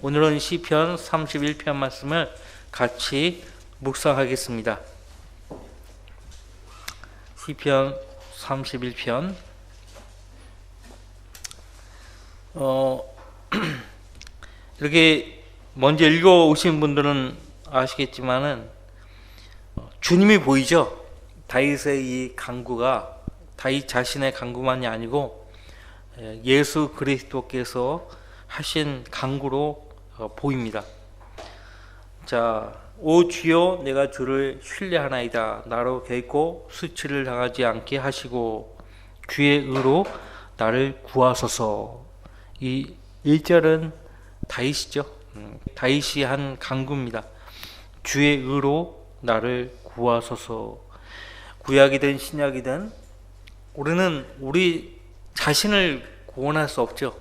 오늘은 시편 31편 말씀을 같이 묵상하겠습니다. 시편 31편 이렇게 먼저 읽어오신 분들은 아시겠지만은 주님이 보이죠. 다윗의 이 간구가 다윗 자신의 간구만이 아니고 예수 그리스도께서 하신 간구로 보입니다. 자, 오 주여 내가 주를 신뢰하나이다. 나로 결코 수치를 당하지 않게 하시고 주의 의로 나를 구하소서. 이 1절은 다윗이죠. 다윗이 한 간구입니다. 주의 의로 나를 구하소서. 구약이든 신약이든 우리는 우리 자신을 구원할 수 없죠.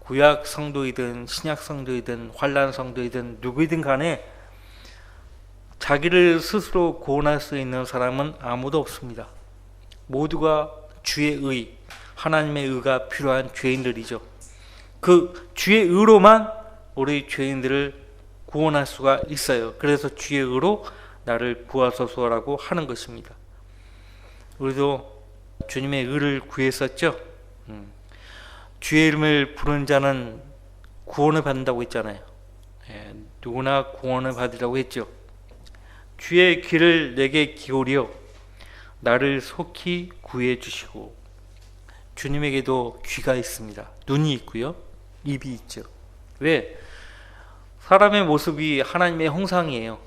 구약 성도이든 신약 성도이든 환난 성도이든 누구이든 간에 자기를 스스로 구원할 수 있는 사람은 아무도 없습니다. 모두가 주의 의, 하나님의 의가 필요한 죄인들이죠. 그 주의 의로만 우리 죄인들을 구원할 수가 있어요. 그래서 주의 의로 나를 구하소서라고 하는 것입니다. 우리도 주님의 의를 구했었죠. 주의 이름을 부르는 자는 구원을 받는다고 했잖아요. 누구나 구원을 받으라고 했죠. 주의 귀를 내게 기울여 나를 속히 구해 주시고. 주님에게도 귀가 있습니다. 눈이 있고요, 입이 있죠. 왜? 사람의 모습이 하나님의 형상이에요.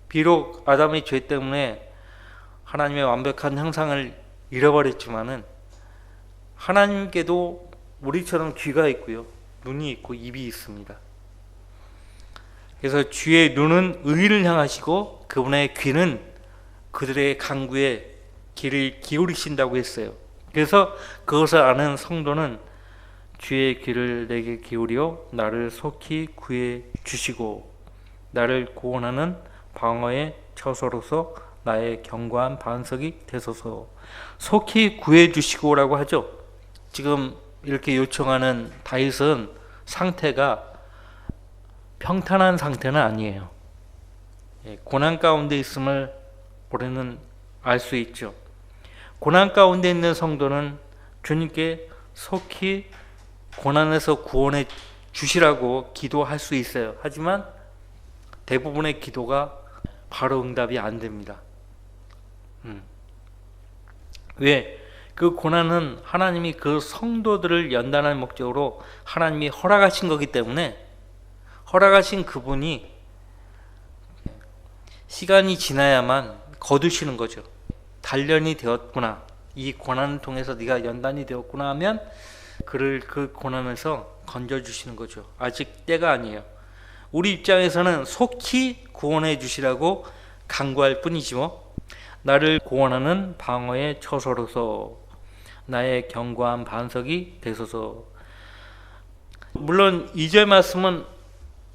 비록 아담의 죄 때문에 하나님의 완벽한 형상을 잃어버렸지만은 하나님께도 우리처럼 귀가 있고요, 눈이 있고 입이 있습니다. 그래서 주의 눈은 의를 향하시고 그분의 귀는 그들의 간구에 귀를 기울이신다고 했어요. 그래서 그것을 아는 성도는 주의 귀를 내게 기울여 나를 속히 구해 주시고 나를 구원하는 방어의 처소로서 나의 견고한 반석이 되소서. 속히 구해 주시고라고 하죠. 지금 이렇게 요청하는 다윗은 상태가 평탄한 상태는 아니에요. 고난 가운데 있음을 우리는 알 수 있죠. 고난 가운데 있는 성도는 주님께 속히 고난에서 구원해 주시라고 기도할 수 있어요. 하지만 대부분의 기도가 바로 응답이 안 됩니다. 왜? 그 고난은 하나님이 그 성도들을 연단할 목적으로 하나님이 허락하신 거기 때문에 허락하신 그분이 시간이 지나야만 거두시는 거죠. 단련이 되었구나, 이 고난을 통해서 네가 연단이 되었구나 하면 그를 그 고난에서 건져주시는 거죠. 아직 때가 아니에요. 우리 입장에서는 속히 구원해 주시라고 간구할 뿐이지 뭐. 나를 구원하는 방어의 처소로서 나의 견고한 반석이 되소서. 물론 2절 말씀은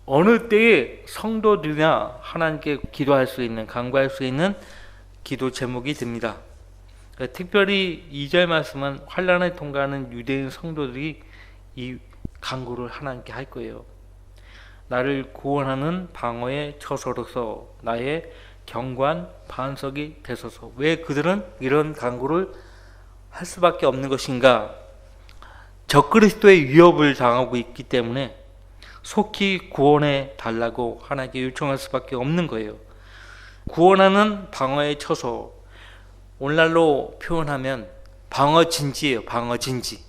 어느 때에 성도들이나 하나님께 기도할 수 있는, 간구할 수 있는 기도 제목이 됩니다. 특별히 2절 말씀은 환난을 통과하는 유대인 성도들이 이 간구를 하나님께 할 거예요. 나를 구원하는 방어의 처소로서 나의 견고한 반석이 되소서. 왜 그들은 이런 간구를 할 수밖에 없는 것인가? 적그리스도의 위협을 당하고 있기 때문에 속히 구원해 달라고 하나님께 요청할 수밖에 없는 거예요. 구원하는 방어의 처소, 오늘날로 표현하면 방어진지예요. 방어진지.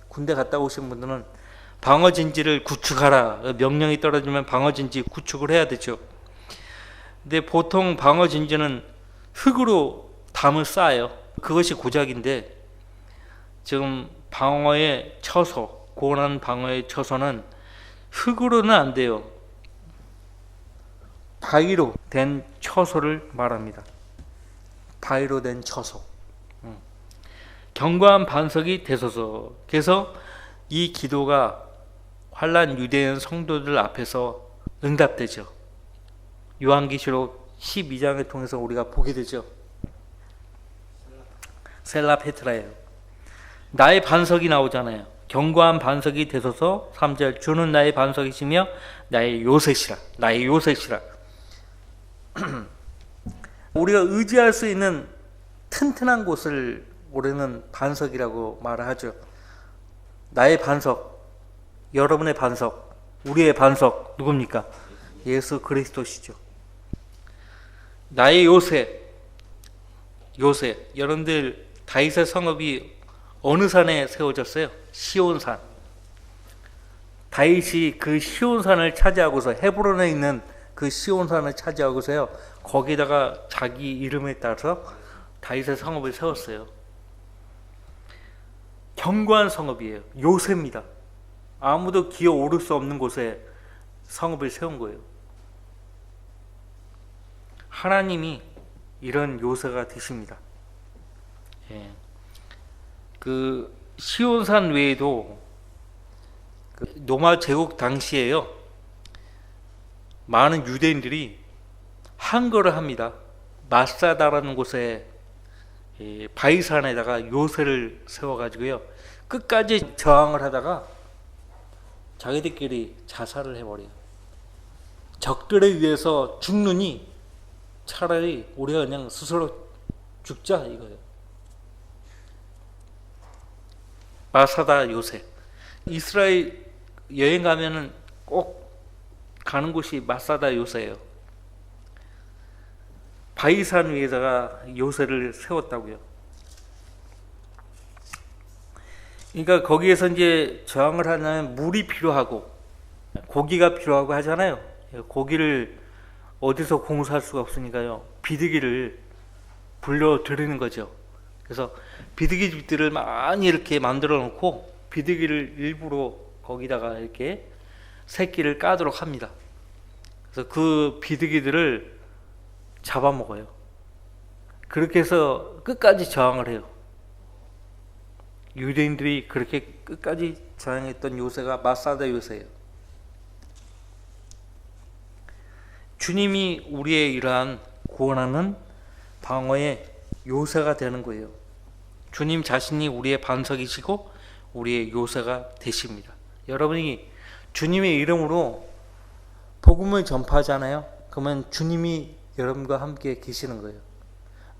군대 갔다 오신 분들은 방어진지를 구축하라, 명령이 떨어지면 방어진지 구축을 해야 되죠. 근데 보통 방어진지는 흙으로 담을 쌓아요. 그것이 고작인데 지금 방어의 처소, 구원하는 방어의 처소는 흙으로는 안 돼요. 바위로 된 처소를 말합니다. 바위로 된 처소. 견고한 반석이 되소서. 그래서 이 기도가 환난 유대인 성도들 앞에서 응답되죠. 요한계시록 12장을 통해서 우리가 보게 되죠. 셀라 페트라예요. 나의 반석이 나오잖아요. 견고한 반석이 되소서. 3절 주는 나의 반석이시며 나의 요새시라. 나의 요새시라. 우리가 의지할 수 있는 튼튼한 곳을 우리는 반석이라고 말을 하죠. 나의 반석, 여러분의 반석, 우리의 반석 누굽니까? 예수 그리스도시죠. 나의 요새. 여러분들 다윗의 성읍이 어느 산에 세워졌어요? 시온산. 다윗이 그 시온산을 차지하고서, 헤브론에 있는 그 시온산을 차지하고서요, 거기다가 자기 이름에 따라서 다윗의 성읍을 세웠어요. 견고한 성읍이에요. 요새입니다. 아무도 기어 오를 수 없는 곳에 성읍을 세운 거예요. 하나님이 이런 요새가 되십니다. 예. 그 시온산 외에도 그 로마 제국 당시에요, 많은 유대인들이 항거를 합니다. 마사다라는 곳에 바위산에다가 요새를 세워가지고요, 끝까지 저항을 하다가 자기들끼리 자살을 해버려요. 적들에 의해서 죽느니 차라리 우리가 그냥 스스로 죽자 이거예요. 마사다 요새. 이스라엘 여행 가면은 꼭 가는 곳이 마사다 요새예요. 바위산 위에다가 요새를 세웠다고요. 그러니까 거기에서 이제 저항을 하려면 물이 필요하고 고기가 필요하고 하잖아요. 고기를 어디서 공수할 수가 없으니까요, 비둘기를 불러 들이는 거죠. 그래서 비둘기 집들을 많이 이렇게 만들어 놓고 비둘기를 일부러 거기다가 이렇게 새끼를 까도록 합니다. 그래서 그 비둘기들을 잡아먹어요. 그렇게 해서 끝까지 저항을 해요. 유대인들이 그렇게 끝까지 저항했던 요새가 마사다 요새예요. 주님이 우리의 이러한 구원하는 방어의 요새가 되는 거예요. 주님 자신이 우리의 반석이시고 우리의 요새가 되십니다. 여러분이 주님의 이름으로 복음을 전파하잖아요. 그러면 주님이 여러분과 함께 계시는 거예요.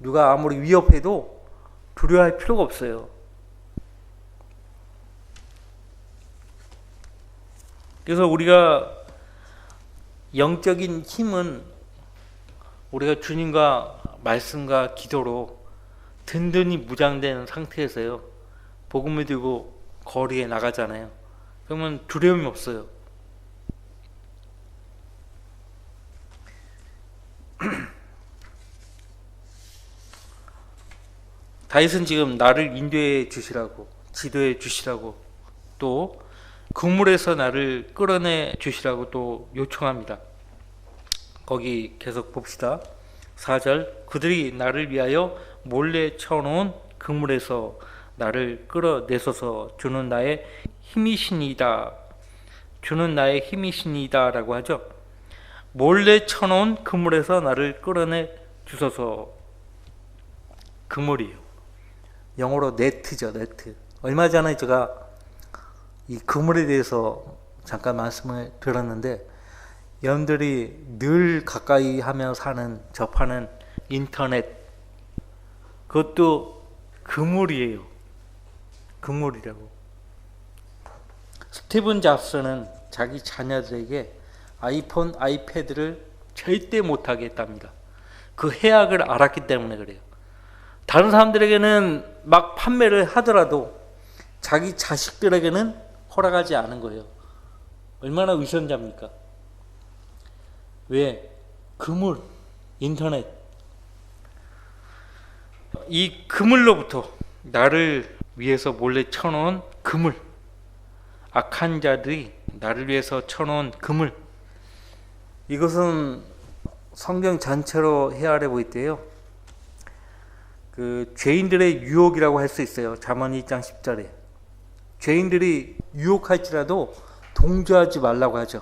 누가 아무리 위협해도 두려워할 필요가 없어요. 그래서 우리가 영적인 힘은 우리가 주님과 말씀과 기도로 든든히 무장된 상태에서요, 복음을 들고 거리에 나가잖아요. 그러면 두려움이 없어요. 다윗은 지금 나를 인도해 주시라고, 지도해 주시라고, 또 그물에서 나를 끌어내 주시라고 또 요청합니다. 거기 계속 봅시다. 4절 그들이 나를 위하여 몰래 쳐놓은 그물에서 나를 끌어내소서. 주는 나의 힘이시니이다. 주는 나의 힘이시니이다 라고 하죠. 몰래 쳐놓은 그물에서 나를 끌어내 주소서. 그물이요, 영어로 네트죠. 네트. 얼마 전에 제가 이 그물에 대해서 잠깐 말씀을 들었는데, 여러분들이 늘 가까이 하며 사는, 접하는 인터넷, 그것도 그물이에요. 그물이라고. 스티븐 잡스는 자기 자녀들에게 아이폰, 아이패드를 절대 못하게 했답니다. 그 해악을 알았기 때문에 그래요. 다른 사람들에게는 막 판매를 하더라도 자기 자식들에게는 허락하지 않은 거예요. 얼마나 위선자입니까? 왜? 그물, 인터넷. 이 그물로부터, 나를 위해서 몰래 쳐놓은 그물, 악한 자들이 나를 위해서 쳐놓은 그물, 이것은 성경 전체로 헤아려 보이대요. 그 죄인들의 유혹이라고 할 수 있어요. 잠언 2장 10절에 죄인들이 유혹할지라도 동조하지 말라고 하죠.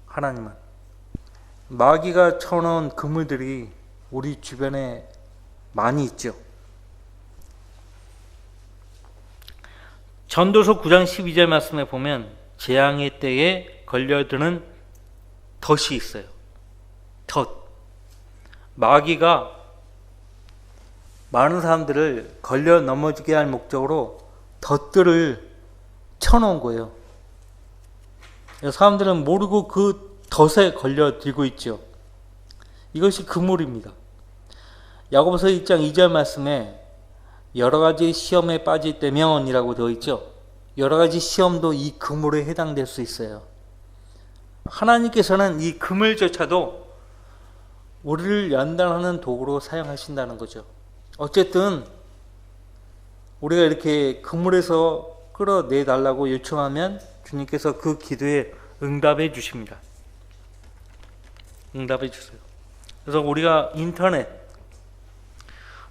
하나님은. 마귀가 쳐놓은 그물들이 우리 주변에 많이 있죠. 전도서 9장 12절 말씀에 보면 재앙의 때에 걸려드는 덫이 있어요. 덫. 마귀가 많은 사람들을 걸려 넘어지게 할 목적으로 덫들을 쳐놓은 거예요. 사람들은 모르고 그 덫에 걸려 들고 있죠. 이것이 그물입니다. 야고보서 1장 2절 말씀에 여러 가지 시험에 빠질 때면이라고 되어 있죠. 여러 가지 시험도 이 그물에 해당될 수 있어요. 하나님께서는 이 그물조차도 우리를 연단하는 도구로 사용하신다는 거죠. 어쨌든 우리가 이렇게 그물에서 끌어내 달라고 요청하면 주님께서 그 기도에 응답해 주십니다. 응답해 주세요. 그래서 우리가 인터넷,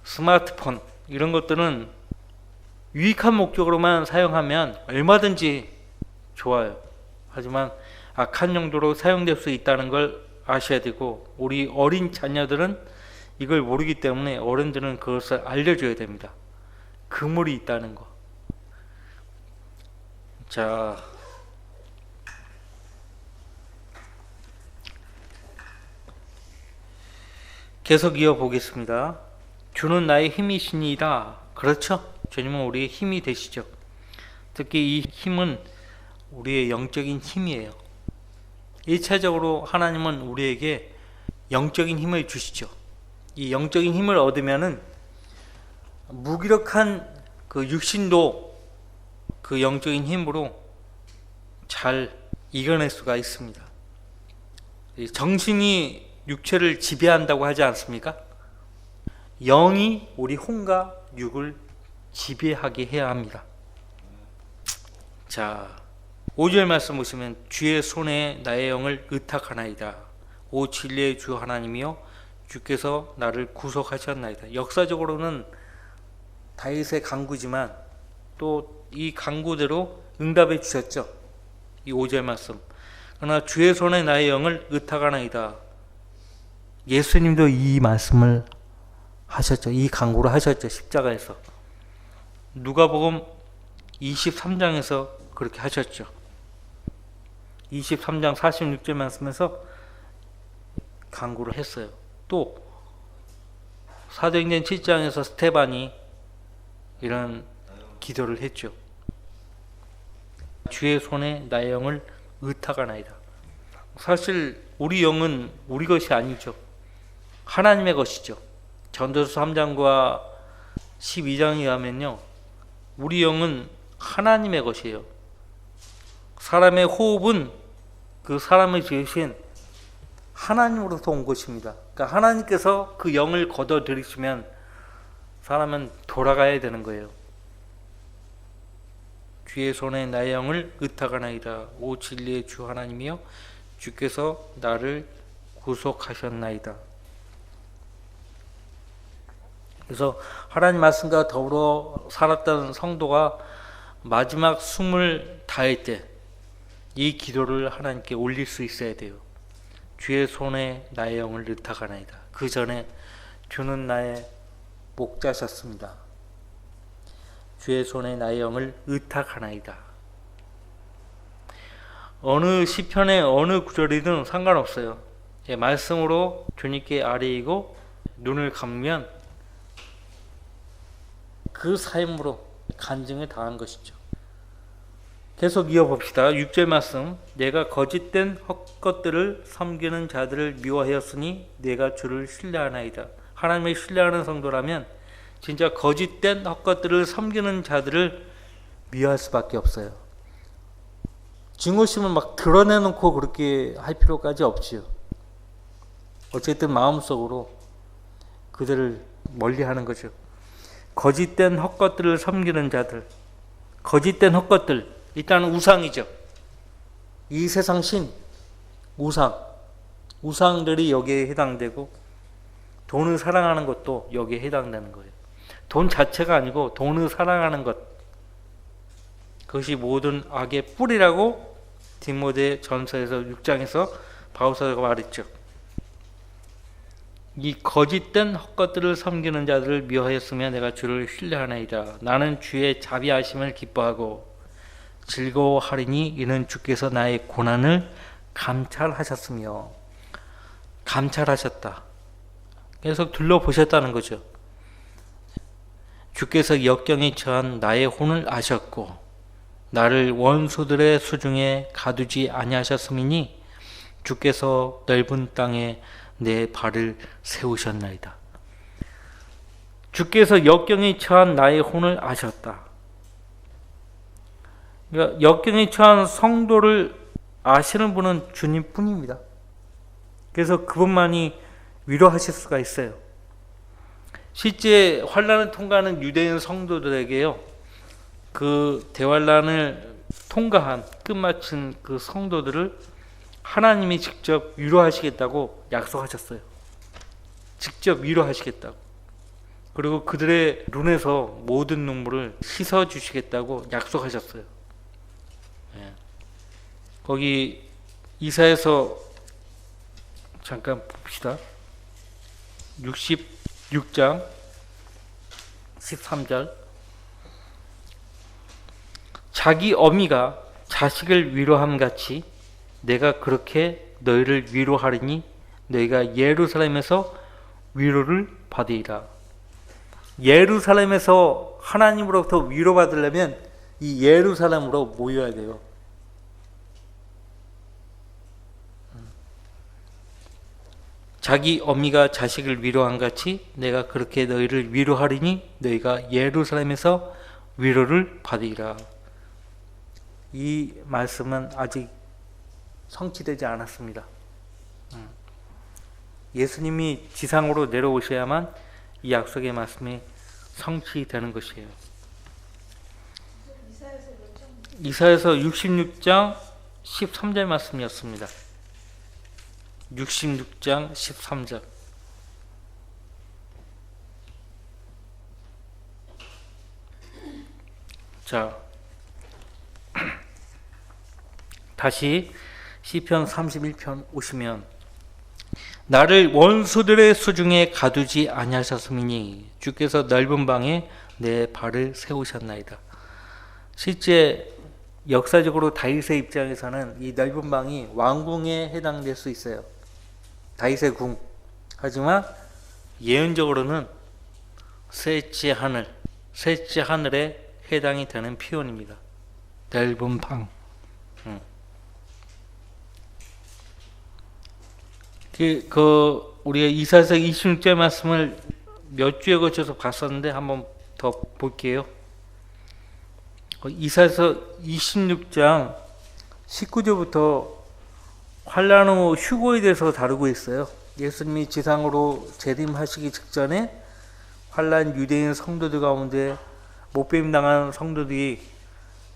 스마트폰 이런 것들은 유익한 목적으로만 사용하면 얼마든지 좋아요. 하지만 악한 용도로 사용될 수 있다는 걸 아셔야 되고, 우리 어린 자녀들은 이걸 모르기 때문에 어른들은 그것을 알려줘야 됩니다. 그물이 있다는 거. 자, 계속 이어보겠습니다. 주는 나의 힘이시니이다. 그렇죠? 주님은 우리의 힘이 되시죠. 특히 이 힘은 우리의 영적인 힘이에요. 1차적으로 하나님은 우리에게 영적인 힘을 주시죠. 이 영적인 힘을 얻으면은 무기력한 그 육신도 그 영적인 힘으로 잘 이겨낼 수가 있습니다. 정신이 육체를 지배한다고 하지 않습니까? 영이 우리 혼과 육을 지배하게 해야 합니다. 자, 5절 말씀 보시면 주의 손에 나의 영을 의탁하나이다. 오 진리의 주 하나님이여 주께서 나를 구속하셨나이다. 역사적으로는 다윗의 간구지만 또 이 간구대로 응답해 주셨죠. 이 5절 말씀. 그러나 주의 손에 나의 영을 의탁하나이다. 예수님도 이 말씀을 하셨죠. 이 간구를 하셨죠. 십자가에서. 누가복음 23장에서 그렇게 하셨죠. 23장 46절 말씀에서 간구를 했어요. 또 사도행전 7장에서 스테반이 이런 기도를 했죠. 주의 손에 나의 영을 의탁하나이다. 사실 우리 영은 우리 것이 아니죠. 하나님의 것이죠. 전도서 3장과 12장에 의하면요, 우리 영은 하나님의 것이에요. 사람의 호흡은 그 사람을 지으신 하나님으로부터 온 것입니다. 그러니까 하나님께서 그 영을 걷어들이시면 사람은 돌아가야 되는 거예요. 주의 손에 나의 영을 의탁하나이다. 오 진리의 주 하나님이여 주께서 나를 구속하셨나이다. 그래서 하나님 말씀과 더불어 살았던 성도가 마지막 숨을 다할 때 이 기도를 하나님께 올릴 수 있어야 돼요. 주의 손에 나의 영을 의탁하나이다. 그 전에 주는 나의 목자셨습니다. 주의 손에 나의 영을 의탁하나이다. 어느 시편의 어느 구절이든 상관없어요. 말씀으로 주님께 아뢰이고 눈을 감으면 그 삶으로 간증을 당한 것이죠. 계속 이어봅시다. 6절 말씀. 내가 거짓된 헛것들을 섬기는 자들을 미워하였으니 내가 주를 신뢰하나이다. 하나님을 신뢰하는 성도라면 진짜 거짓된 헛것들을 섬기는 자들을 미워할 수밖에 없어요. 증오심을 막 드러내놓고 그렇게 할 필요까지 없지요. 어쨌든 마음속으로 그들을 멀리하는 거죠. 거짓된 헛것들을 섬기는 자들, 거짓된 헛것들, 일단은 우상이죠. 이 세상 신, 우상들이 여기에 해당되고, 돈을 사랑하는 것도 여기에 해당되는 거예요. 돈 자체가 아니고 돈을 사랑하는 것, 그것이 모든 악의 뿌리라고 디모데 전서에서 6장에서 바울사가 말했죠. 이 거짓된 헛것들을 섬기는 자들을 미워하였으며 내가 주를 신뢰하나이다. 나는 주의 자비하심을 기뻐하고 즐거워하리니 이는 주께서 나의 고난을 감찰하셨으며. 감찰하셨다. 계속 둘러보셨다는 거죠. 주께서 역경에 처한 나의 혼을 아셨고 나를 원수들의 수중에 가두지 아니하셨음이니 주께서 넓은 땅에 내 발을 세우셨나이다. 주께서 역경에 처한 나의 혼을 아셨다. 그러니까 역경에 처한 성도를 아시는 분은 주님뿐입니다. 그래서 그분만이 위로하실 수가 있어요. 실제 환난을 통과하는 유대인 성도들에게요, 그 대환난을 통과한 끝마친 그 성도들을 하나님이 직접 위로하시겠다고 약속하셨어요. 직접 위로하시겠다고. 그리고 그들의 눈에서 모든 눈물을 씻어주시겠다고 약속하셨어요. 거기 이사야서 잠깐 봅시다. 66장 13절. 자기 어미가 자식을 위로함 같이 내가 그렇게 너희를 위로하리니 너희가 예루살렘에서 위로를 받으리라. 예루살렘에서 하나님으로부터 위로받으려면 이 예루살렘으로 모여야 돼요. 자기 어미가 자식을 위로한 같이 내가 그렇게 너희를 위로하리니 너희가 예루살렘에서 위로를 받으리라. 이 말씀은 아직 성취되지 않았습니다. 예수님이 지상으로 내려오셔야만 이 약속의 말씀이 성취되는 것이에요. 이사야서 66장 13절 말씀이었습니다. 66장 13절. 자, 다시 시편 31편 오시면 나를 원수들의 수중에 가두지 아니하셨음이니 주께서 넓은 방에 내 발을 세우셨나이다. 실제 역사적으로 다윗의 입장에서는 이 넓은 방이 왕궁에 해당될 수 있어요. 다윗의 궁. 하지만 예언적으로는 셋째 하늘에 해당이 되는 표현입니다. 넓은 방. 우리가 이사야서 26절 말씀을 몇 주에 걸쳐서 봤었는데 한번 더 볼게요. 이사야서 26장 19절부터 환난 후 휴거에 대해서 다루고 있어요. 예수님이 지상으로 재림하시기 직전에 환난 유대인 성도들 가운데 못뱀 당한 성도들이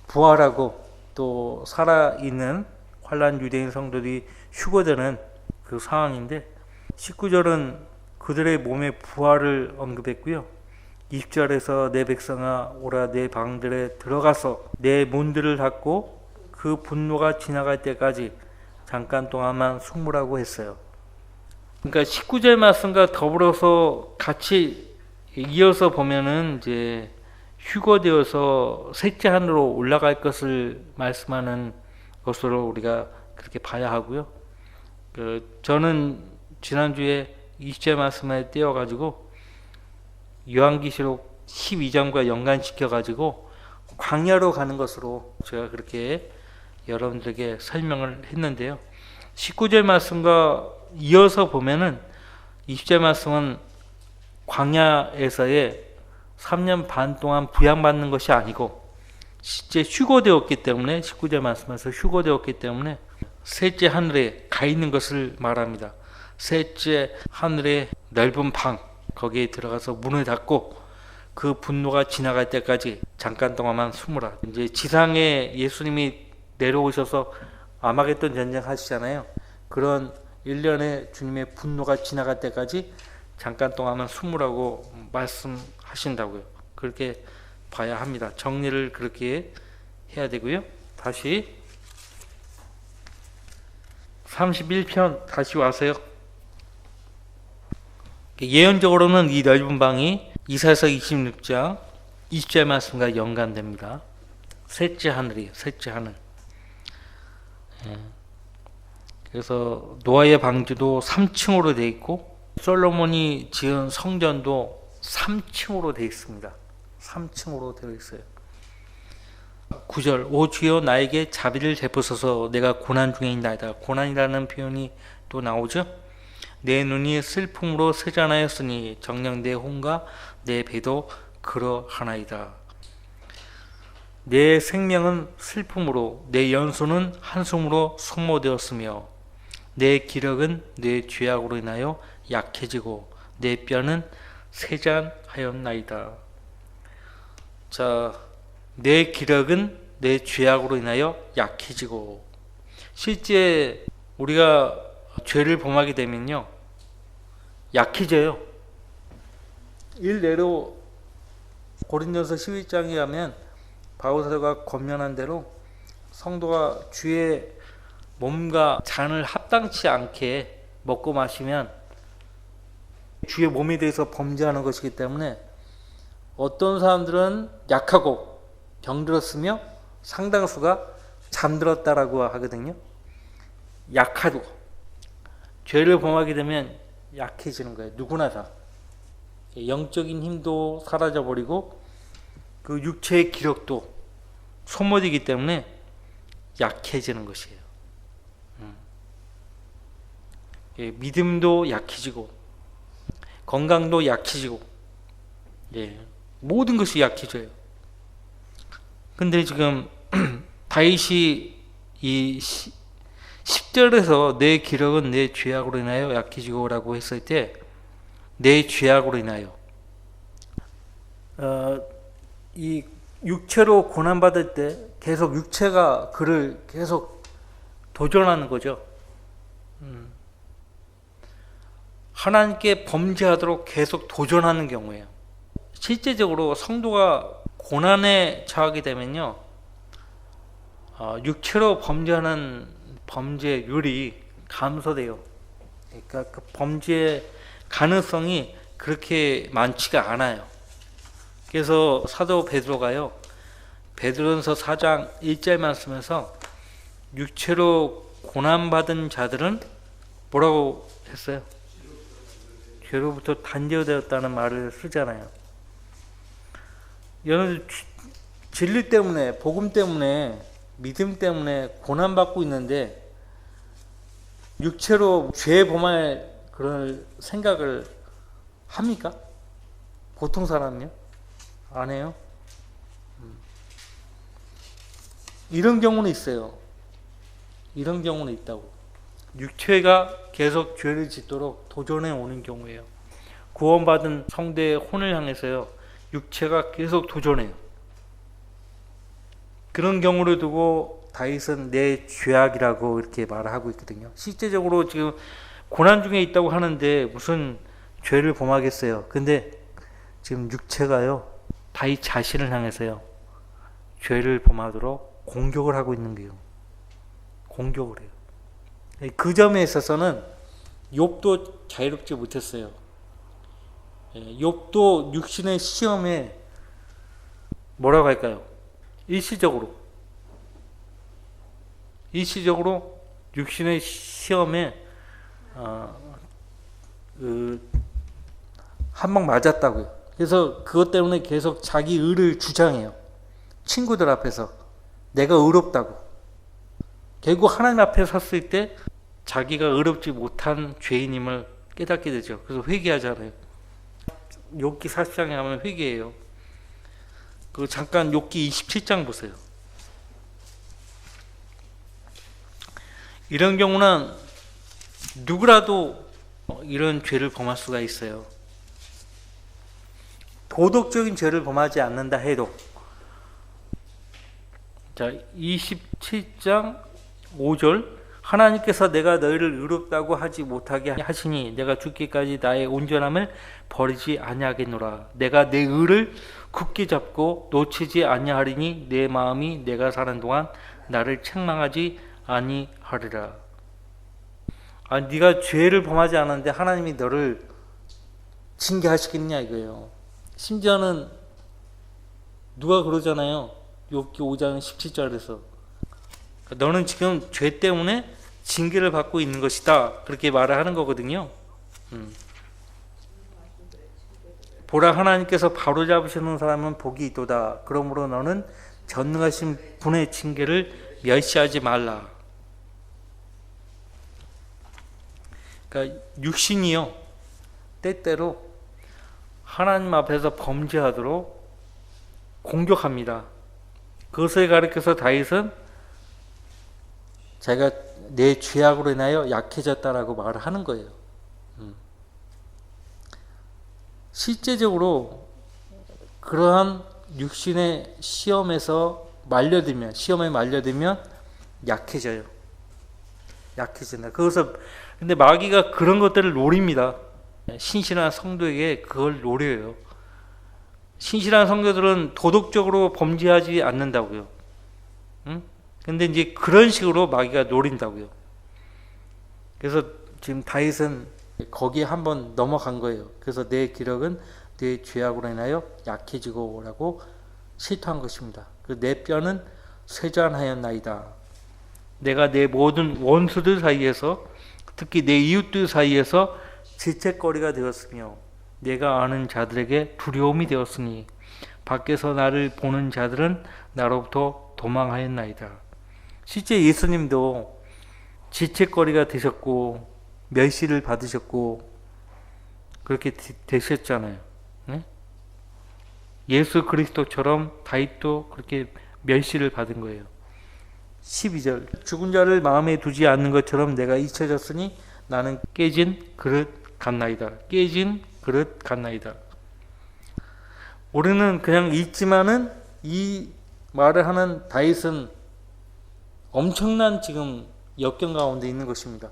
부활하고 또 살아있는 환난 유대인 성도들이 휴거되는 그 상황인데 19절은 그들의 몸의 부활을 언급했고요. 20절에서 내 백성아 오라 내 방들에 들어가서 내 문들을 닫고 그 분노가 지나갈 때까지 잠깐 동안만 숨으라고 했어요. 그러니까 19절 말씀과 더불어서 같이 이어서 보면은 이제 휴거되어서 셋째 하늘로 올라갈 것을 말씀하는 것으로 우리가 그렇게 봐야 하고요. 저는 지난주에 20절 말씀에 떼어가지고 요한계시록 12장과 연관시켜가지고 광야로 가는 것으로 제가 그렇게 여러분들에게 설명을 했는데요. 19절 말씀과 이어서 보면은 20절 말씀은 광야에서의 3년 반 동안 부양받는 것이 아니고 실제 휴거되었기 때문에 19절 말씀에서 휴거되었기 때문에 셋째 하늘에 가 있는 것을 말합니다. 셋째 하늘의 넓은 방 거기에 들어가서 문을 닫고 그 분노가 지나갈 때까지 잠깐 동안만 숨으라. 이제 지상에 예수님이 내려오셔서 아마겟돈 전쟁 하시잖아요. 그런 1년의 주님의 분노가 지나갈 때까지 잠깐 동안만 숨으라고 말씀하신다고요. 그렇게 봐야 합니다. 정리를 그렇게 해야 되고요. 다시 31편 다시 와서요. 예언적으로는 이 넓은 방이 이사야서 26장 20절 말씀과 연관됩니다. 셋째 하늘이에요. 셋째 하늘. 예. 그래서 노아의 방주도 3층으로 되어 있고 솔로몬이 지은 성전도 3층으로 되어 있습니다. 3층으로 되어 있어요. 9절 오 주여 나에게 자비를 베푸소서 내가 고난 중에 있나이다. 고난이라는 표현이 또 나오죠. 내 눈이 슬픔으로 세잔하였으니 정녕 내 혼과 내 배도 그러하나이다. 내 생명은 슬픔으로 내 연소는 한숨으로 소모되었으며 내 기력은 내 죄악으로 인하여 약해지고 내 뼈는 세잔하였나이다. 자, 내 기력은 내 죄악으로 인하여 약해지고, 실제 우리가 죄를 범하게 되면요 약해져요. 일례로 고린도서 11장에 가면 바울사도가 권면한 대로 성도가 주의 몸과 잔을 합당치 않게 먹고 마시면 주의 몸에 대해서 범죄하는 것이기 때문에 어떤 사람들은 약하고 병들었으며 상당수가 잠들었다라고 하거든요. 약하고 죄를 범하게 되면 약해지는 거예요. 누구나 다. 영적인 힘도 사라져버리고 그 육체의 기력도 소모되기 때문에 약해지는 것이에요. 예, 믿음도 약해지고 건강도 약해지고, 예, 모든 것이 약해져요. 근데 지금 다윗이 이 10절에서 내 기력은 내 죄악으로 인하여 약해지고 라고 했을 때 내 죄악으로 인하여 이 육체로 고난받을 때 계속 육체가 그를 계속 도전하는 거죠. 하나님께 범죄하도록 계속 도전하는 경우에요. 실제적으로 성도가 고난에 처하게 되면요 육체로 범죄하는 범죄율이 감소돼요. 그러니까 그 범죄 가능성이 그렇게 많지가 않아요. 그래서 사도 베드로가요 베드로전서 4장 1절 말씀에서 육체로 고난받은 자들은 뭐라고 했어요? 죄로부터 단절되었다는 말을 쓰잖아요. 여러분 진리 때문에, 복음 때문에, 믿음 때문에 고난받고 있는데 육체로 죄 범할 그런 생각을 합니까? 보통 사람이요? 안 해요. 이런 경우는 있어요. 이런 경우는 있다고. 육체가 계속 죄를 짓도록 도전해 오는 경우예요. 구원받은 성도의 혼을 향해서요 육체가 계속 도전해요. 그런 경우를 두고 다윗은 내 죄악이라고 이렇게 말을 하고 있거든요. 실제적으로 지금 고난 중에 있다고 하는데 무슨 죄를 범하겠어요. 근데 지금 육체가요 다윗 자신을 향해서요 죄를 범하도록 공격을 하고 있는 거예요. 공격을 해요. 그 점에 있어서는 욥도 자유롭지 못했어요. 욥도 육신의 시험에 뭐라고 할까요? 일시적으로 육신의 시험에 한 방 맞았다고요. 그래서 그것 때문에 계속 자기 의를 주장해요. 친구들 앞에서 내가 의롭다고. 결국 하나님 앞에 섰을 때 자기가 의롭지 못한 죄인임을 깨닫게 되죠. 그래서 회개하잖아요. 욥기 40장에 가면 회개해요. 그 잠깐 욥기 27장 보세요. 이런 경우는 누구라도 이런 죄를 범할 수가 있어요. 도덕적인 죄를 범하지 않는다 해도. 자, 27장 5절 하나님께서 내가 너희를 의롭다고 하지 못하게 하시니 내가 죽기까지 나의 온전함을 버리지 아니하겠노라. 내가 내 의를 굳게 잡고 놓치지 아니하리니 내 마음이 내가 사는 동안 나를 책망하지 아니하리라. 네가 죄를 범하지 않았는데 하나님이 너를 징계하시겠냐 이거예요. 심지어는 누가 그러잖아요. 욥기 5장 17절에서 너는 지금 죄 때문에 징계를 받고 있는 것이다. 그렇게 말을 하는 거거든요. 보라 하나님께서 바로잡으시는 사람은 복이 있도다. 그러므로 너는 전능하신 분의 징계를 멸시하지 말라. 그러니까 육신이요 때때로 하나님 앞에서 범죄하도록 공격합니다. 그것을 가리켜서 다윗은 자기가 내 죄악으로 인하여 약해졌다라고 말을 하는 거예요. 실제적으로 그러한 육신의 시험에 말려들면 약해져요. 약해진다. 그것을 근데 마귀가 그런 것들을 노립니다. 신실한 성도에게 그걸 노려요. 신실한 성도들은 도덕적으로 범죄하지 않는다고요. 근데 이제 그런 식으로 마귀가 노린다고요. 그래서 지금 다윗은 거기에 한번 넘어간 거예요. 그래서 내 기력은 내 죄악으로 인하여 약해지고라고 실토한 것입니다. 내 뼈는 쇠잔하였나이다. 내가 내 모든 원수들 사이에서 특히 내 이웃들 사이에서 질책거리가 되었으며 내가 아는 자들에게 두려움이 되었으니 밖에서 나를 보는 자들은 나로부터 도망하였나이다. 실제 예수님도 질책거리가 되셨고 멸시를 받으셨고 그렇게 되셨잖아요. 네? 예수 그리스도처럼 다윗도 그렇게 멸시를 받은 거예요. 12절 죽은 자를 마음에 두지 않는 것처럼 내가 잊혀졌으니 나는 깨진 그릇 같나이다. 깨진 그릇 같나이다. 우리는 그냥 읽지만은 이 말을 하는 다윗은 엄청난 지금 역경 가운데 있는 것입니다.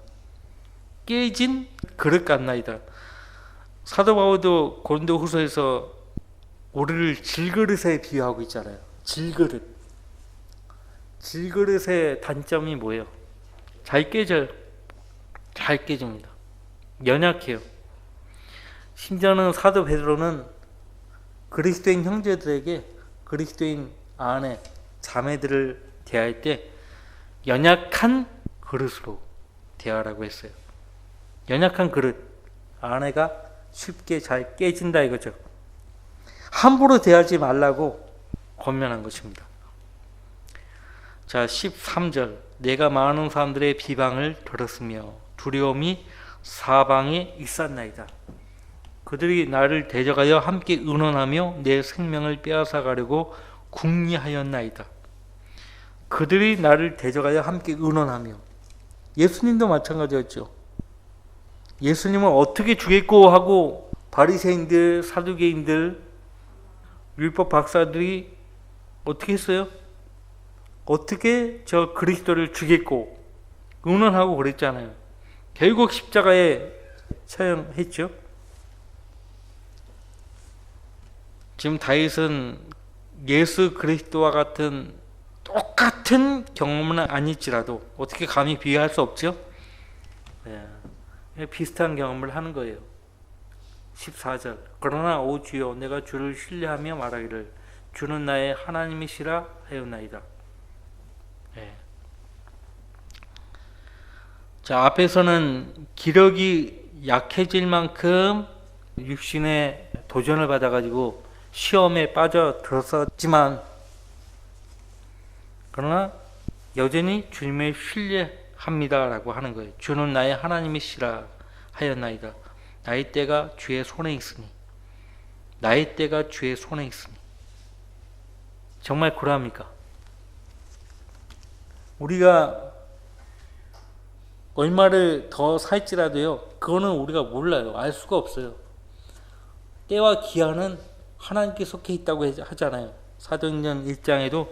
깨진 그릇 같나이다. 사도 바울도 고린도후서에서 우리를 질그릇에 비유하고 있잖아요. 질그릇. 질그릇의 단점이 뭐예요? 잘 깨져요. 잘 깨집니다. 연약해요. 심지어는 사도 베드로는 그리스도인 형제들에게 그리스도인 아내, 자매들을 대할 때 연약한 그릇으로 대하라고 했어요. 연약한 그릇. 아내가 쉽게 잘 깨진다 이거죠. 함부로 대하지 말라고 권면한 것입니다. 자, 13절 내가 많은 사람들의 비방을 들었으며 두려움이 사방에 있었나이다. 그들이 나를 대적하여 함께 의논하며 내 생명을 빼앗아가려고 궁리하였나이다. 그들이 나를 대적하여 함께 의논하며 예수님도 마찬가지였죠. 예수님은 어떻게 죽겠고 하고 바리새인들, 사두개인들, 율법 박사들이 어떻게 했어요? 어떻게 저 그리스도를 죽겠고 의논하고 그랬잖아요. 결국 십자가에 처형했죠. 지금 다윗은 예수 그리스도와 같은 똑같은 경험은 아닐지라도 어떻게 감히 비교할 수 없죠. 비슷한 경험을 하는 거예요. 14절 그러나 오 주여 내가 주를 신뢰하며 말하기를 주는 나의 하나님이시라 하였나이다. 자, 앞에서는 기력이 약해질 만큼 육신의 도전을 받아가지고 시험에 빠져들었었지만 그러나 여전히 주님을 신뢰합니다라고 하는 거예요. 주는 나의 하나님이시라 하였나이다. 나의 때가 주의 손에 있으니 나의 때가 주의 손에 있으니 정말 그러합니까? 우리가 얼마를 더 살지라도요 그거는 우리가 몰라요. 알 수가 없어요. 때와 기한은 하나님께 속해 있다고 하잖아요. 사도행전 1장에도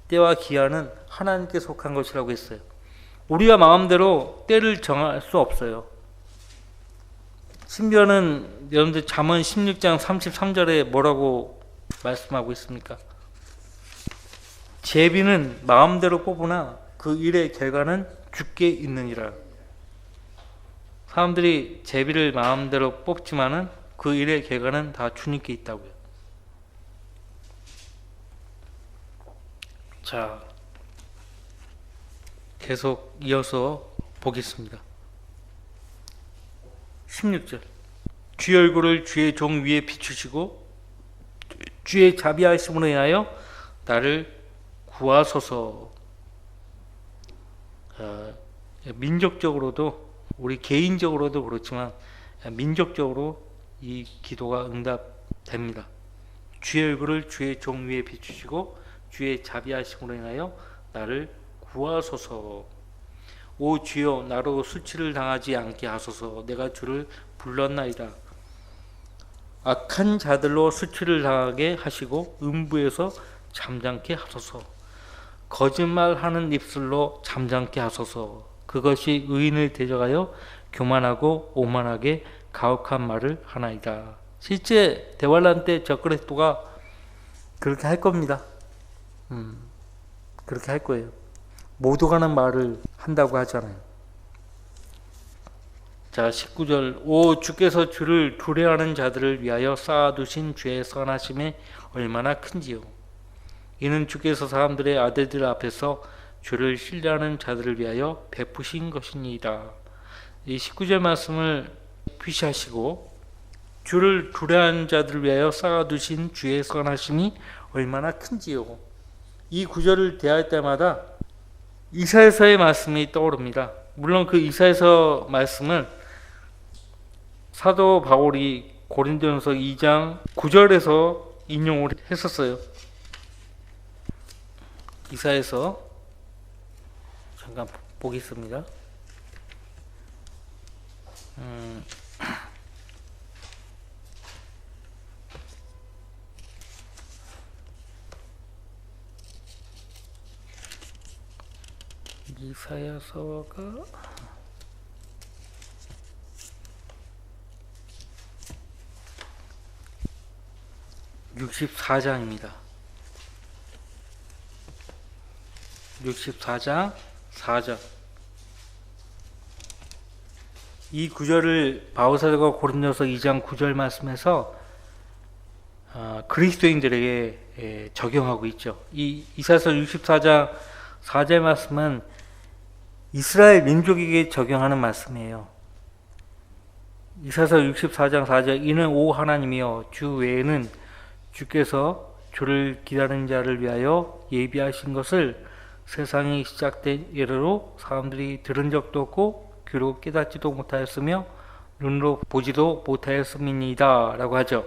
때와 기한은 하나님께 속한 것이라고 했어요. 우리가 마음대로 때를 정할 수 없어요. 심지어는 여러분들 잠언 16장 33절에 뭐라고 말씀하고 있습니까? 제비는 마음대로 뽑으나 그 일의 결과는 주께 있느니라. 사람들이 제비를 마음대로 뽑지만은 그 일의 결과는 다 주님께 있다고요. 자, 계속 이어서 보겠습니다. 16절. 주의 얼굴을 주의 종 위에 비추시고 주의 자비하심으로 인하여 나를 구하소서. 민족적으로도, 우리 개인적으로도 그렇지만 민족적으로 이 기도가 응답됩니다. 주의 얼굴을 주의 종 위에 비추시고 주의 자비하심으로 인하여 나를 구하소서. 오 주여, 나로 수치를 당하지 않게 하소서. 내가 주를 불렀나이다. 악한 자들로 수치를 당하게 하시고 음부에서 잠잠케 하소서. 거짓말하는 입술로 잠잠케 하소서. 그것이 의인을 대적하여 교만하고 오만하게 가혹한 말을 하나이다. 실제 대환란 때 저 그리스도가 그렇게 할 겁니다. 그렇게 할 거예요. 모두 가는 말을 한다고 하잖아요. 자, 19절. 오 주께서 주를 두려워하는 자들을 위하여 쌓아두신 주의 선하심이 얼마나 큰지요. 이는 주께서 사람들의 아들들 앞에서 주를 신뢰하는 자들을 위하여 베푸신 것이니이다. 이 19절 말씀을 표시하시고 주를 두려워하는 자들을 위하여 쌓아두신 주의 선하심이 얼마나 큰지요. 이 구절을 대할 때마다 이사야서의 말씀이 떠오릅니다. 물론 그 이사야서 말씀을 사도 바울이 고린도전서 2장 9절에서 인용을 했었어요. 이사야서 잠깐 보겠습니다. 이사야서가 64장입니다. 64장 4절. 이 구절을 바울사도가 고린도서 2장 9절 말씀에서 그리스도인들에게 적용하고 있죠. 이 이사야서 64장 4절 말씀은 이스라엘 민족에게 적용하는 말씀이에요. 이사야서 64장 4절. 이는 오 하나님이여 주 외에는 주께서 주를 기다리는 자를 위하여 예비하신 것을 세상이 시작된 이래로 사람들이 들은 적도 없고 귀로 깨닫지도 못하였으며 눈으로 보지도 못하였음이니이다 라고 하죠.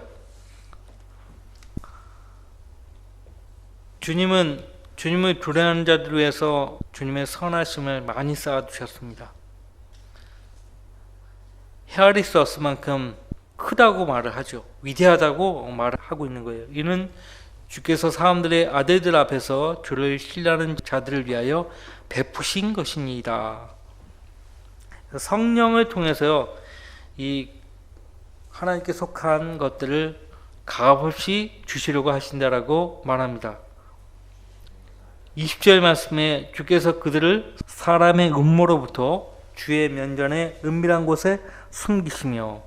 주님을 두려워하는 자들을 위해서 주님의 선하심을 많이 쌓아두셨습니다. 헤아릴 수 없을 만큼 크다고 말을 하죠. 위대하다고 말을 하고 있는 거예요. 이는 주께서 사람들의 아들들 앞에서 주를 신뢰하는 자들을 위하여 베푸신 것이니이다. 성령을 통해서요, 이 하나님께 속한 것들을 값없이 주시려고 하신다라고 말합니다. 20절 말씀에 주께서 그들을 사람의 음모로부터 주의 면전에 은밀한 곳에 숨기시며,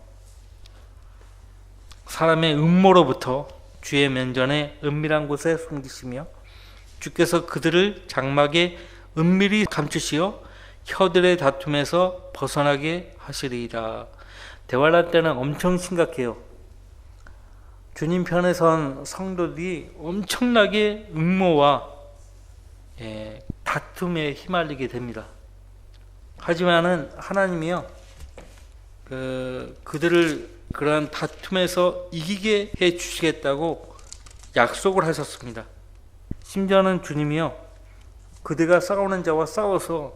사람의 음모로부터 주의 면전에 은밀한 곳에 숨기시며 주께서 그들을 장막에 은밀히 감추시어 혀들의 다툼에서 벗어나게 하시리이다. 대환란 때는 엄청 심각해요. 주님 편에 선 성도들이 엄청나게 음모와 다툼에 휘말리게 됩니다. 하지만은 하나님이요, 그들을 그러한 다툼에서 이기게 해 주시겠다고 약속을 하셨습니다. 심지어는 주님이요, 그들과 싸우는 자와 싸워서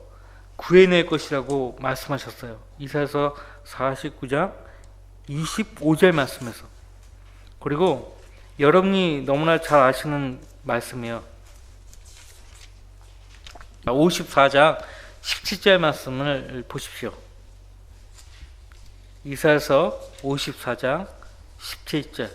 구해낼 것이라고 말씀하셨어요. 이사야서 49장 25절 말씀에서. 그리고 여러분이 너무나 잘 아시는 말씀이에요. 54장 17절 말씀을 보십시오. 이사야서 54장 17절.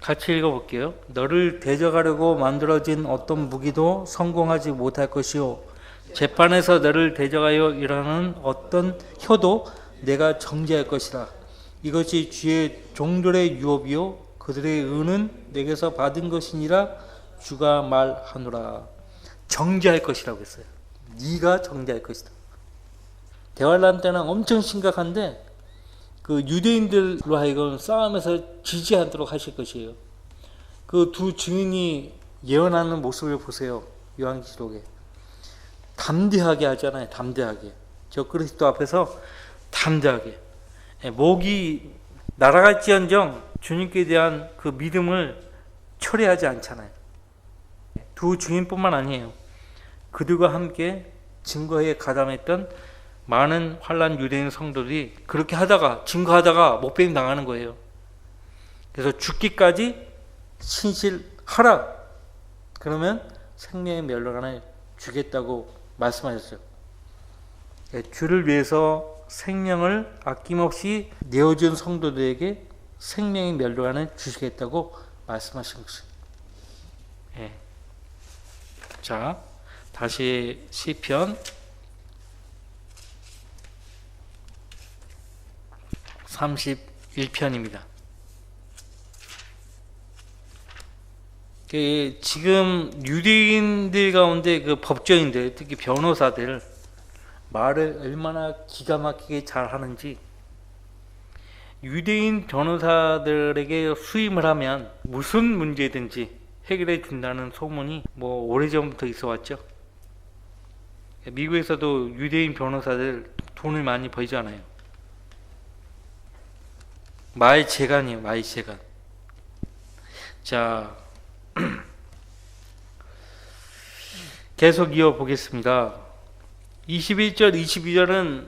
같이 읽어볼게요. 너를 대적하려고 만들어진 어떤 무기도 성공하지 못할 것이요 재판에서 너를 대적하여 일하는 어떤 혀도 내가 정죄할 것이라. 이것이 주의 종들의 유업이요 그들의 은은 내게서 받은 것이니라 주가 말하노라. 정죄할 것이라고 했어요. 네가 정죄할 것이다. 대환란 때는 엄청 심각한데 그 유대인들로 하여금 싸움에서 지지 않도록 하실 것이에요. 그 두 증인이 예언하는 모습을 보세요. 요한계시록에 담대하게 하잖아요. 담대하게. 저 그리스도 앞에서 담대하게. 목이 날아갈지언정 주님께 대한 그 믿음을 철회하지 않잖아요. 두 증인뿐만 아니에요. 그들과 함께 증거에 가담했던 많은 환난 유대인 성도들이 그렇게 하다가 증거하다가 못배임 당하는 거예요. 그래서 죽기까지 신실하라. 그러면 생명의 멸류관을 주겠다고 말씀하셨어요. 주를 위해서 생명을 아낌없이 내어준 성도들에게 생명의 멸류관을 주시겠다고 말씀하신 것이에요. 예. 자, 다시 시편 31편입니다. 지금 유대인들 가운데 그 법조인들, 특히 변호사들 말을 얼마나 기가 막히게 잘 하는지, 유대인 변호사들에게 수임을 하면 무슨 문제든지 해결해 준다는 소문이 뭐 오래전부터 있어 왔죠. 미국에서도 유대인 변호사들 돈을 많이 벌잖아요. 말재간이에요. 말재간. 자, 계속 이어보겠습니다. 21절, 22절은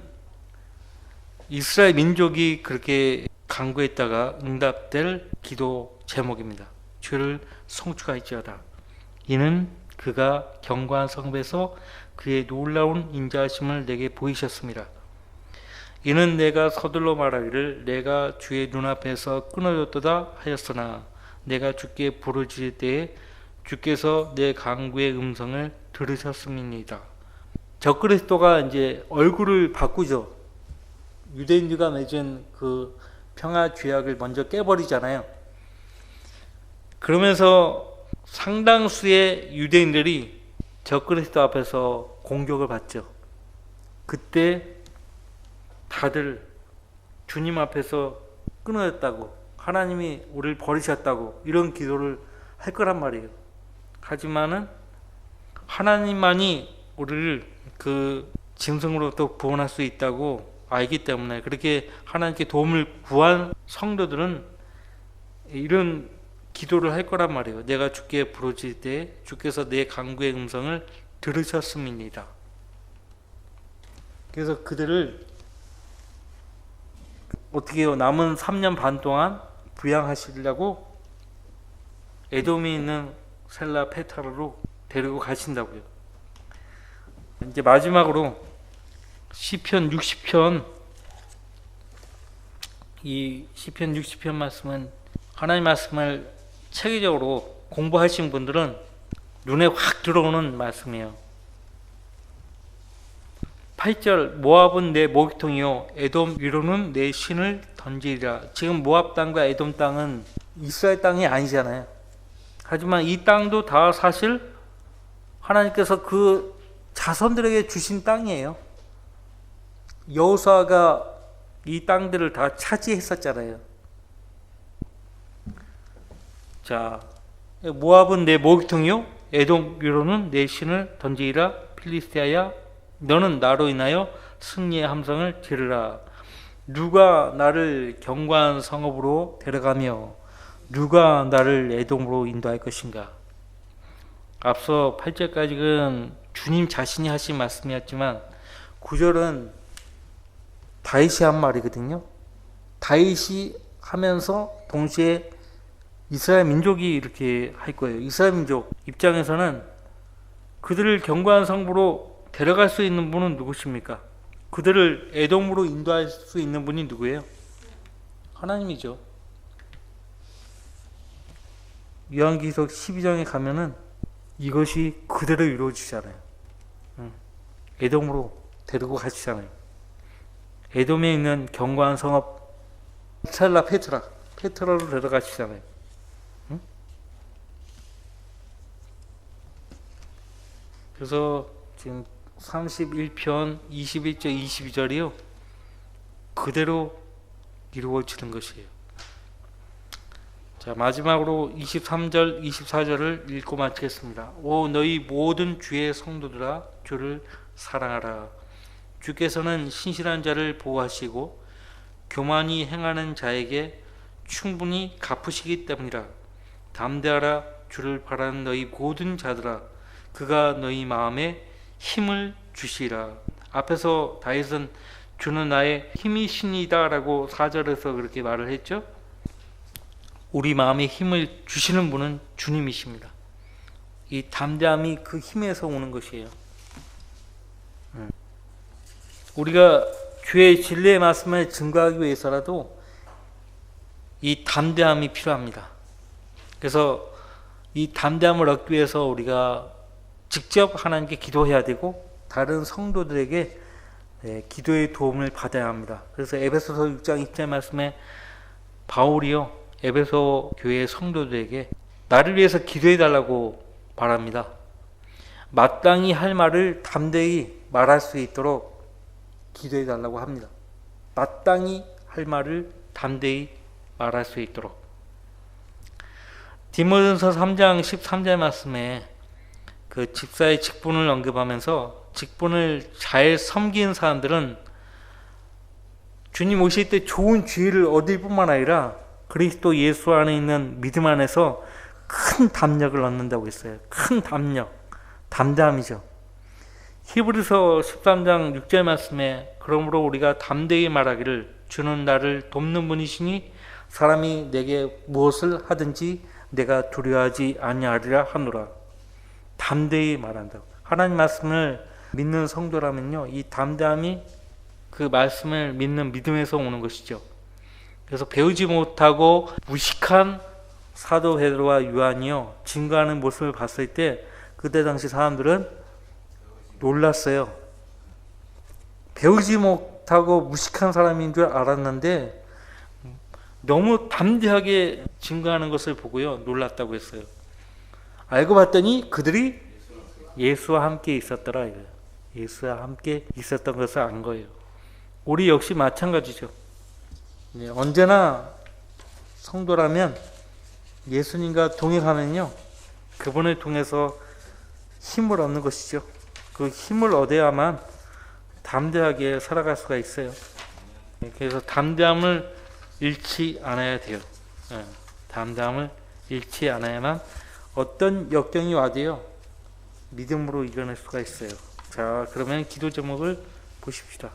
이스라엘 민족이 그렇게 간구했다가 응답될 기도 제목입니다. 주를 송축할지어다. 이는 그가 견고한 성읍에서 그의 놀라운 인자하심을 내게 보이셨습니다. 이는 내가 서둘러 말하기를 내가 주의 눈앞에서 끊어졌도다 하였으나 내가 주께 부르짖을 때에 주께서 내 간구의 음성을 들으셨음이니이다. 적그리스도가 이제 얼굴을 바꾸죠. 유대인들과 맺은 그 평화 죄악을 먼저 깨버리잖아요. 그러면서 상당수의 유대인들이 적그리스도 앞에서 공격을 받죠. 그때 다들 주님 앞에서 끊어졌다고, 하나님이 우리를 버리셨다고 이런 기도를 할 거란 말이에요. 하지만은 하나님만이 우리를 그 짐승으로부터 구원할 수 있다고 알기 때문에 그렇게 하나님께 도움을 구한 성도들은 이런 기도를 할 거란 말이에요. 내가 주께 부르짖을 때 주께서 내 간구의 음성을 들으셨음이니이다. 그래서 그들을 어떻게 해요? 남은 3년 반 동안 부양하시려고 에돔에 있는 셀라 페타르로 데리고 가신다고요. 이제 마지막으로 시편 60편, 이 시편 60편 말씀은 하나님 말씀을 체계적으로 공부하신 분들은 눈에 확 들어오는 말씀이에요. 8절 모압은 내 모기통이요 에돔 위로는 내 신을 던지리라. 지금 모압 땅과 에돔 땅은 이스라엘 땅이 아니잖아요. 하지만 이 땅도 다 사실 하나님께서 그 자손들에게 주신 땅이에요. 여호수아가 이 땅들을 다 차지했었잖아요. 자, 모압은 내 모기통이요 에돔 위로는 내 신을 던지리라. 필리스티아야 너는 나로 인하여 승리의 함성을 지르라. 누가 나를 견고한 성읍으로 데려가며 누가 나를 에돔으로 인도할 것인가. 앞서 8절까지는 주님 자신이 하신 말씀이었지만 9절은 다윗이 한 말이거든요. 다윗이 하면서 동시에 이스라엘 민족이 이렇게 할 거예요. 이스라엘 민족 입장에서는 그들을 견고한 성부로 데려갈 수 있는 분은 누구십니까? 그들을 에돔으로 인도할 수 있는 분이 누구예요? 하나님이죠. 요한계시록 12장에 가면은 이것이 그대로 이루어지잖아요. 에돔으로 데리고 가시잖아요. 에돔에 있는 견고한 성읍 셀라 페트라로 데려가시잖아요. 응? 그래서 지금 31편 21절 22절이요 그대로 이루어지는 것이에요. 자, 마지막으로 23절 24절을 읽고 마치겠습니다. 오 너희 모든 주의 성도들아 주를 사랑하라. 주께서는 신실한 자를 보호하시고 교만히 행하는 자에게 충분히 갚으시기 때문이라. 담대하라. 주를 바라는 너희 모든 자들아 그가 너희 마음에 힘을 주시라. 앞에서 다윗은 주는 나의 힘이시니다 라고 4절에서 그렇게 말을 했죠. 우리 마음에 힘을 주시는 분은 주님이십니다. 이 담대함이 그 힘에서 오는 것이에요. 우리가 주의 진리의 말씀을 증거하기 위해서라도 이 담대함이 필요합니다. 그래서 이 담대함을 얻기 위해서 우리가 직접 하나님께 기도해야 되고 다른 성도들에게 기도의 도움을 받아야 합니다. 그래서 에베소서 6장 20절 말씀에 바울이요 에베소 교회 성도들에게 나를 위해서 기도해 달라고 바랍니다. 마땅히 할 말을 담대히 말할 수 있도록 기도해 달라고 합니다. 마땅히 할 말을 담대히 말할 수 있도록. 디모데전서 3장 13절 말씀에 그 집사의 직분을 언급하면서 직분을 잘 섬기는 사람들은 주님 오실 때 좋은 지혜를 얻을 뿐만 아니라 그리스도 예수 안에 있는 믿음 안에서 큰 담력을 얻는다고 했어요. 큰 담력, 담대함이죠. 히브리서 13장 6절 말씀에 그러므로 우리가 담대히 말하기를 주는 나를 돕는 분이시니 사람이 내게 무엇을 하든지 내가 두려워하지 아니하리라 하노라. 담대히 말한다고. 하나님 말씀을 믿는 성도라면요 이 담대함이 그 말씀을 믿는 믿음에서 오는 것이죠. 그래서 배우지 못하고 무식한 사도 베드로와 요한이요 증거하는 모습을 봤을 때 그때 당시 사람들은 놀랐어요. 배우지 못하고 무식한 사람인 줄 알았는데 너무 담대하게 증거하는 것을 보고요 놀랐다고 했어요. 알고 봤더니 그들이 예수와 함께 있었더라 이거예요. 예수와 함께 있었던 것을 안 거예요. 우리 역시 마찬가지죠. 언제나 성도라면 예수님과 동행하면요 그분을 통해서 힘을 얻는 것이죠. 그 힘을 얻어야만 담대하게 살아갈 수가 있어요. 그래서 담대함을 잃지 않아야 돼요. 담대함을 잃지 않아야만 어떤 역경이 와도요 믿음으로 이겨낼 수가 있어요. 자, 그러면 기도 제목을 보십시다.